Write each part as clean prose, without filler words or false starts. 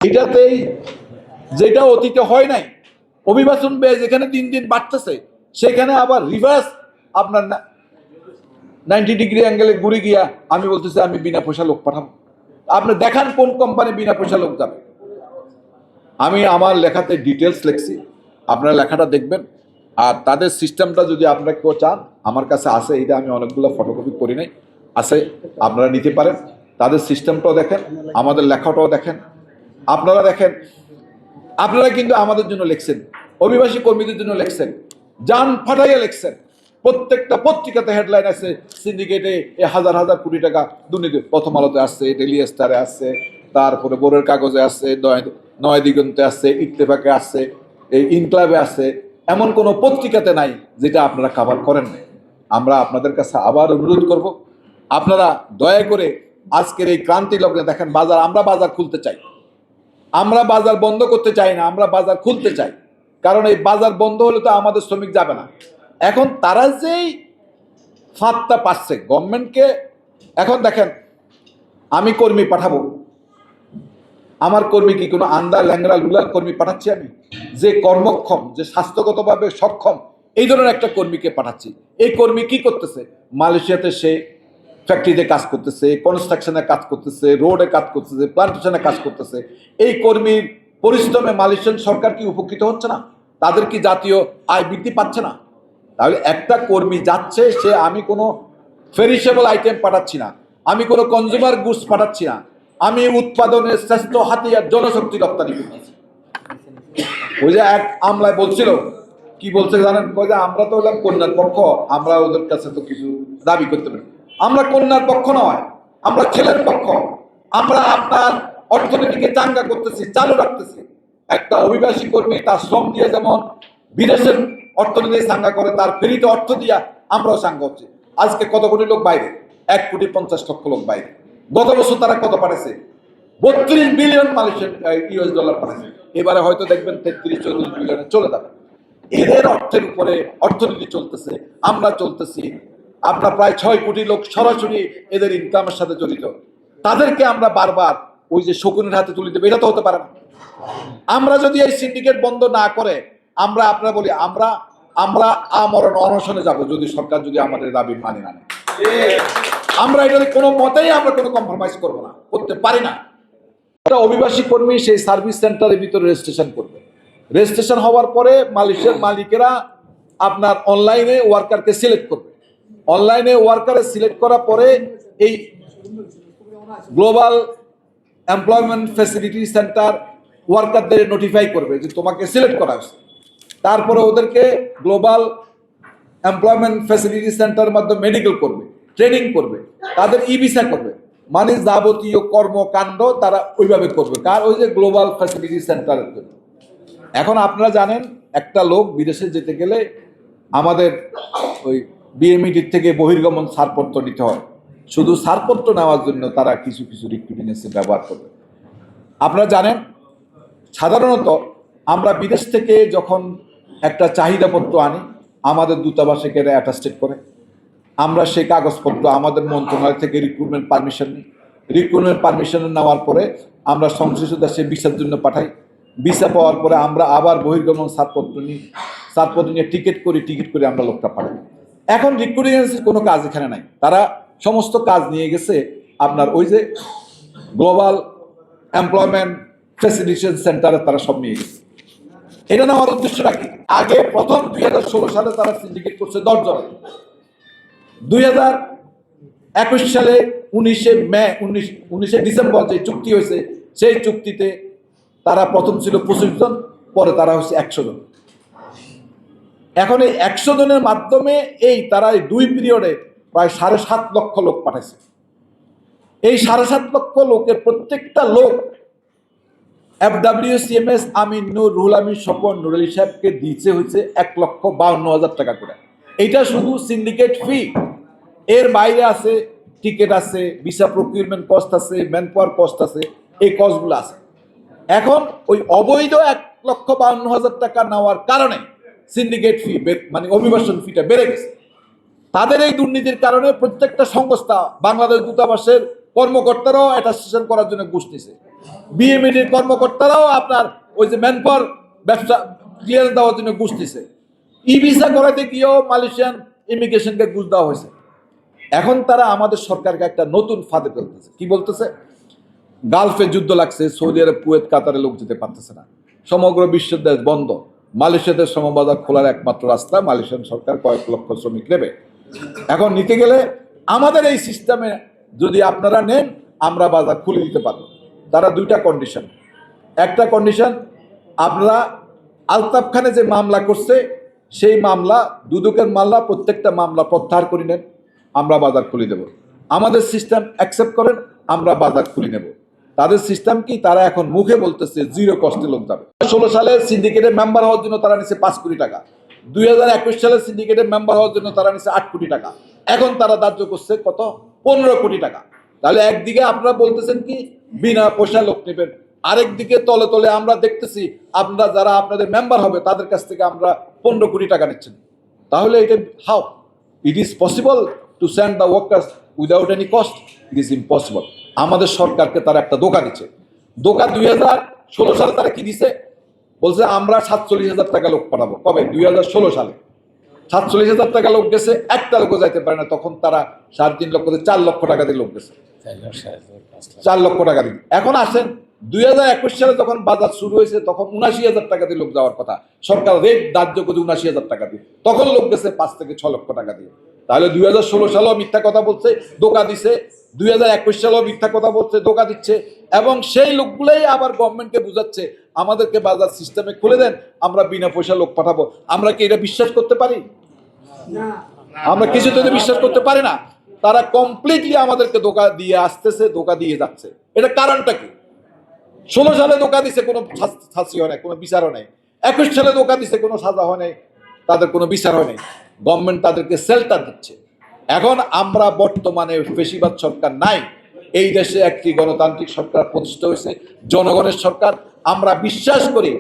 এটাতেই যেটা অতীতে হয় নাই, অভিবাসন ব্যয় যেখানে দিন দিন বাড়তেছে সেখানে আবার রিভার্স আপনার 90 ডিগ্রি অ্যাঙ্গেলে ঘুরে গিয়া আমি বলতেছি আমি বিনা পয়সা লোক পাঠাবো। আপনি দেখান কোন কোম্পানি বিনা পয়সা লোক যাবে। আমি আমার লেখাতে ডিটেলস লিখছি, আপনারা লেখাটা দেখবেন। আর তাদের সিস্টেমটা যদি আপনারা কেউ চান, আমার কাছে আছে, এটা আমি অনেকগুলো ফটোকপি করি নাই, আছে, আপনারা নিতে পারেন। তাদের সিস্টেমটাও দেখেন, আমাদের লেখাটাও দেখেন, আপনারা দেখেন। আপনারা কিন্তু আমাদের জন্য লিখছেন, অভিবাসী কর্মীদের জন্য লিখছেন, জান ফাটাইয়া লিখছেন। প্রত্যেকটা পত্রিকাতে হেডলাইন আছে, সিন্ডিকেটে হাজার হাজার কোটি টাকা দুর্নীতি। প্রথম আলোতে আসছে, ডেইলি স্টারে আসছে, তারপরে বোরের কাগজে আসছে, নয় দিগন্তে আসছে, ইত্তেফাকে আসছে, এই ইনক্লাবে আসছে। এমন কোনো পত্রিকাতে নাই যেটা আপনারা কভার করেন না। আমরা আপনাদের কাছে আবার অনুরোধ করব, আপনারা দয়া করে আজকের এই ক্রান্তি লগ্নে দেখেন বাজার, আমরা বাজার খুলতে চাই, আমরা বাজার বন্ধ করতে চাই না, আমরা বাজার খুলতে চাই। কারণ এই বাজার বন্ধ হলে তো আমাদের শ্রমিক যাবে না। এখন তারা যেই ফাঁদটা পাচ্ছে গভর্নমেন্টকে, এখন দেখেন আমি কর্মী পাঠাবো, আমার কর্মী কি কোনো আন্দা ল্যাংড়া লুলার কর্মী পাঠাচ্ছি? আমি যে কর্মক্ষম, যে স্বাস্থ্যগতভাবে সক্ষম, এই ধরনের একটা কর্মীকে পাঠাচ্ছি। এই কর্মী কি করতেছে? মালয়েশিয়াতে সে ফ্যাক্টরিতে কাজ করতেছে, কনস্ট্রাকশনে কাজ করতেছে, রোডে কাজ করতেছে, প্লান্টেশনে কাজ করতেছে। এই কর্মীর পরিশ্রমে মালয়েশিয়ান সরকার কি উপকৃত হচ্ছে না? তাদের কি জাতীয় আয় বৃদ্ধি পাচ্ছে না? তাহলে একটা কর্মী যাচ্ছে, সে আমি কোনো ফেরিসেবল আইটেম পাঠাচ্ছি না, আমি কোনো কনজিউমার গুডস পাঠাচ্ছি না, আমি উৎপাদনের শ্রেষ্ঠ হাতিয়ার জনশক্তি রপ্তানি করতেছি। ওই যে এক আমলায় বলছিল, কি বলছে জানেন? যে আমরা তো হলাম কন্যার পক্ষ, আমরা ওদের কাছে তো কিছু দাবি করতে পারি। আমরা কন্যার পক্ষ নয়, আমরা ছেলের পক্ষ। আমরা আপনার অর্থনীতিকে চাঙ্গা করতেছি, চালু রাখতেছি। একটা অভিবাসী কর্মী তার শ্রম দিয়ে যেমন বিদেশের অর্থনীতি চাঙ্গা করে, তার ফেরিতে অর্থ দিয়া আমরাও চাঙ্গা হচ্ছি। আজকে কত কোটি লোক বাইরে? 1,50,00,000 লোক বাইরে। গত বছর তারা কত পাঠাইছে? 32 বিলিয়ন মালয়েশিয়ান ইউএস ডলার পাঠাইছে। এবারে হয়তো দেখবেন 33-34 বিলিয়নে চলে যাবে। এদের অর্থের উপরে অর্থনীতি চলতেছে, আমরা চলতেছি। আপনার প্রায় 6 কোটি লোক সরাসরি এদের ইনকামের সাথে জড়িত। তাদেরকে আমরা বারবার ওই যে শকুনের হাতে তুলে দেবো, এটা তো হতে পারে না। আমরা যদি এই সিন্ডিকেট বন্ধ না করে, আমরা আপনারা বলি আমরা আমরা আমরণ অনশনে যাব যদি সরকার যদি আমাদের দাবি মানে না নেয়। আমরা এটাতে কোনো মতেই আমরা কোনো কম্প্রোমাইজ করবো না, করতে পারি না। একটা অভিবাসী কর্মী সেই সার্ভিস সেন্টারের ভিতরে রেজিস্ট্রেশন করবে। রেজিস্ট্রেশন হওয়ার পরে মালয়েশিয়ার মালিকেরা আপনার অনলাইনে ওয়ার্কারকে সিলেক্ট করবে। অনলাইনে ওয়ার্কারে সিলেক্ট করার পরে এই গ্লোবাল এমপ্লয়মেন্ট ফ্যাসিলিটি সেন্টার ওয়ার্কারদের নোটিফাই করবে যে তোমাকে সিলেক্ট করা হয়েছে। তারপরে ওদেরকে গ্লোবাল এমপ্লয়মেন্ট ফ্যাসিলিটি সেন্টারের মাধ্যমে মেডিকেল করবে, ট্রেনিং করবে, তাদের ই ভিসা করবে, মানে যাবতীয় কর্মকাণ্ড তারা ওইভাবে করবে। কার? ওই যে গ্লোবাল ফ্যাসিলিটি সেন্টারের জন্য। এখন আপনারা জানেন একটা লোক বিদেশে যেতে গেলে আমাদের ওই বিএমইডির থেকে বহির্গমন ছাড়পত্র নিতে হয়। শুধু ছাড়পত্র নেওয়ার জন্য তারা কিছু কিছু রিক্রুটিং এজেন্সি ব্যবহার করবে। আপনারা জানেন সাধারণত আমরা বিদেশ থেকে যখন একটা চাহিদাপত্র আনি, আমাদের দূতাবাসে কেটে অ্যাটাস্টেড করে, আমরা সেই কাগজপত্র আমাদের মন্ত্রণালয় থেকে রিক্রুটমেন্ট পারমিশন নিই। রিক্রুটমেন্ট পারমিশন নেওয়ার পরে আমরা সংশ্লিষ্ট দেশে ভিসার জন্য পাঠাই। ভিসা পাওয়ার পরে আমরা আবার বহির্গমন ছাড়পত্র নিই, ছাড়পত্র নিয়ে টিকিট করে আমরা লোকটা পাঠাই। এখন রিক্রুটিং এজেন্সির কোনো কাজ এখানে নাই, তারা সমস্ত কাজ নিয়ে গেছে আপনার ওই যে গ্লোবাল এমপ্লয়মেন্ট ফ্যাসিলিটেশন সেন্টারে, তারা সব নিয়ে গেছে। এটা নেওয়ার উদ্দেশ্যটা কি? আগে প্রথম 2016 সালে তারা সিন্ডিকেট করছে 10 জন। 2021 সালে 19 ডিসেম্বর যে চুক্তি হয়েছে, সেই চুক্তিতে তারা প্রথম ছিল 25 জন, পরে তারা হচ্ছে 100 জন। এখন এই 100 জনের মাধ্যমে তারা এই 2 পিরিয়ডে প্রায় 7.5 লক্ষ লোক পাঠাইছে। এই 7.5 লক্ষ লোকের প্রত্যেকটা লোক FWCMS আমিন নূর, রুহুল আমিন স্বপন, নুর আলী সাহেবকে দিতে হয়েছে 1,52,000 টাকা করে। এইটা শুধু সিন্ডিকেট ফি। এর বাইরে আছে টিকিট আছে, ভিসা প্রকিউরমেন্ট কস্ট আছে, ম্যান পাওয়ার কস্ট আছে, এই কস্টগুলো আছে। এখন ওই অবৈধ 1,52,000 টাকা নেওয়ার কারণে সিন্ডিকেট ফি মানে অভিবাসন ফিটা বেড়ে গেছে। তাদের এই দুর্নীতির কারণে প্রত্যেকটা সংস্থা, বাংলাদেশ দূতাবাসের কর্মকর্তারাও অ্যাটাস্টেশন করার জন্য ঘুষ নিছে। বিএমইডির কর্মকর্তারাও আপনার ওই যে ম্যানপাওয়ার ব্যবসা ক্লিয়ারেন্স দেওয়ার জন্য ঘুষ দিছে। ই ভিসা করাতে গিয়েও মালয়েশিয়ান ইমিগ্রেশনকে ঘুষ দেওয়া হয়েছে। এখন তারা আমাদের সরকারকে একটা নতুন ফাঁদে ফেলতেছে। কি বলতেছে? গালফে যুদ্ধ লাগছে, সৌদি আরব, কুয়েত, কাতারে লোক যেতে পারতেছে না, সমগ্র বিশ্বের দেশ বন্ধ, মালয়েশিয়াতে শ্রমবাজার খোলার একমাত্র রাস্তা মালয়েশিয়ান সরকার কয়েক লক্ষ শ্রমিক নেবে। এখন নিতে গেলে আমাদের এই সিস্টেমে যদি আপনারা নেন আমরা বাজার খুলে দিতে পারবো। তারা দুইটা কন্ডিশন। একটা কন্ডিশন, আপনারা আলতাফ খানে যে মামলা করছে সেই মামলা, দুদকের মামলা, প্রত্যেকটা মামলা প্রত্যাহার করে নেন, আমরা বাজার খুলে দেব। আমাদের সিস্টেম অ্যাকসেপ্ট করেন, আমরা বাজার খুলে নেব। তাদের সিস্টেম কি? তারা এখন মুখে বলতেছে জিরো কস্টে লোক যাবে। 16 সালে সিন্ডিকেটের মেম্বার হওয়ার জন্য তারা নিচ্ছে 5 কোটি টাকা, 2021 সালে সিন্ডিকেটের মেম্বার হওয়ার জন্য তারা নিচ্ছে 8 কোটি টাকা, এখন তারা ধার্য করছে কত? 15 কোটি টাকা। তাহলে একদিকে আপনারা বলতেছেন কি বিনা পয়সা লোক নেবেন, আরেকদিকে তলে তলে আমরা দেখতেছি আপনারা যারা আপনাদের মেম্বার হবে তাদের কাছ থেকে আমরা 15 কোটি টাকা নিচ্ছেন। তাহলে এটা how it is possible to send the workers without any cost? It is impossible. আমাদের সরকারকে তারা একটা ধোঁকা দিচ্ছে। ধোঁকা 2016 সালে তারা কি দিছে? বলছে আমরা 47,000 টাকা লোক পাঠাবো। কবে? 2016 সালে 47,000 টাকা লোক গেছে, একটা লোকও যাইতে পারে না। তখন তারা 3.5 লক্ষ 4 লক্ষ টাকা দিয়ে লোক গেছে, 4 লক্ষ টাকা দিয়ে। এখন আসেন 2021 সালে যখন বাজার শুরু হয়েছে তখন 79,000 টাকা দিয়ে লোক যাওয়ার কথা, সরকার রেট ধার্য করে 79,000 টাকা দিয়ে, তখন লোক গেছে 5 থেকে 6 লক্ষ টাকা দিয়ে। তাহলে 2016 সালেও মিথ্যা কথা বলছে, ধোঁকা দিছে, 2021 সালেও মিথ্যা কথা বলছে, ধোঁকা দিচ্ছে, এবং সেই লোকগুলোই আবার গভর্নমেন্টকে বুঝাচ্ছে আমাদেরকে বাজার সিস্টেমে খুলে দেন, আমরা বিনা পয়সা লোক পাঠাবো। আমরা কি এটা বিশ্বাস করতে পারি? আমরা কিছুতে বিশ্বাস করতে পারি না। তারা কমপ্লিটলি আমাদেরকে ধোঁকা দিয়ে আসতেছে, ধোঁকা দিয়ে যাচ্ছে। এটা কারণটা কি? 16 সালে ধোঁকা দিছে, কোনো শাস্তি হয় নাই, কোনো বিচারও নেই। 21 সালে ধোঁকা দিছে, কোনো সাজা হয় নাই, তাদের কোনো বিচার হয় নাই। গভর্নমেন্ট তাদেরকে শেল্টার দিচ্ছে। এখন আমরা বর্তমানে ফেসিবাদ সরকার নাই, এই দেশে একটি গণতান্ত্রিক সরকার প্রতিষ্ঠা হয়েছে, জনগণের সরকার। আমরা বিশ্বাস করি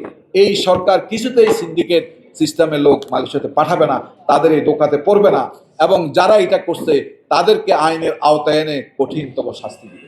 এই সরকার কিছুতেই সিন্ডিকেট সিস্টেমের লোক মালয়েশিয়াতে পাঠাবে না, তাদের এই ধোঁকাতে পড়বে না, এবং যারা এটা করছে তাদেরকে আইনের আওতায় এনে কঠিনতম শাস্তি দিবে।